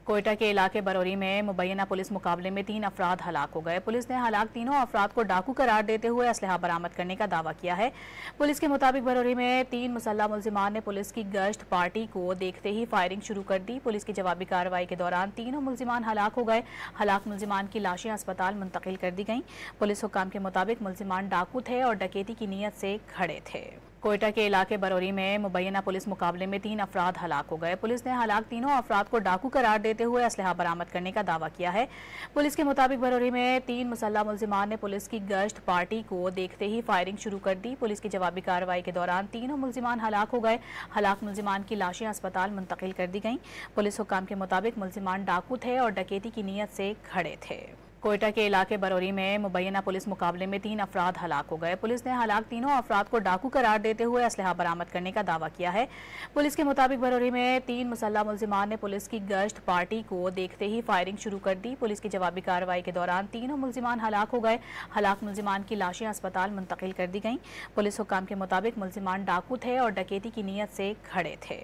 कोयटा के इलाके बरौरी में मुबैना पुलिस मुकाबले में 3 अफराद हलाक हो गए। पुलिस ने हलाक तीनों अफराद को डाकू करार देते हुए असलहा बरामद करने का दावा किया है। पुलिस के मुताबिक बरौरी में 3 मुसल्लह मुल्जिमान ने पुलिस की गश्त पार्टी को देखते ही फायरिंग शुरू कर दी। पुलिस की जवाबी कार्रवाई के दौरान तीनों मुल्जिमान हलाक हो गए। हलाक मुल्जिमान की लाशें अस्पताल मुंतकिल कर दी गईं। पुलिस हुक्काम के मुताबिक मुल्जिमान डाकू थे और डकैती की नीयत से खड़े थे। कोयटा के इलाके बरौरी में मुबैना पुलिस मुकाबले में 3 अफराद हलाक हो गए। पुलिस ने हलाक तीनों अफराद को डाकू करार देते हुए असलहा बरामद करने का दावा किया है। पुलिस के मुताबिक बरौरी में 3 मुसल्लह मुल्जिमान ने पुलिस की गश्त पार्टी को देखते ही फायरिंग शुरू कर दी। पुलिस की जवाबी कार्रवाई के दौरान तीनों मुल्जिमान हलाक हो गए। हलाक मुल्जिमान की लाशें अस्पताल मुंतकिल कर दी गईं। पुलिस हुक्काम के मुताबिक मुल्जिमान डाकू थे और डकैती की नीयत से खड़े थे। कोयटा के इलाके बरौरी में मुबैना पुलिस मुकाबले में 3 अफराद हलाक हो गए। पुलिस ने हलाक तीनों अफराद को डाकू करार देते हुए असलहा बरामद करने का दावा किया है। पुलिस के मुताबिक बरौरी में 3 मुसल्लह मुल्जिमान ने पुलिस की गश्त पार्टी को देखते ही फायरिंग शुरू कर दी। पुलिस की जवाबी कार्रवाई के दौरान तीनों मुल्जिमान हलाक हो गए। हलाक मुल्जिमान की लाशें अस्पताल मुंतकिल कर दी गईं। पुलिस हुक्काम के मुताबिक मुल्जिमान डाकू थे और डकैती की नीयत से खड़े थे।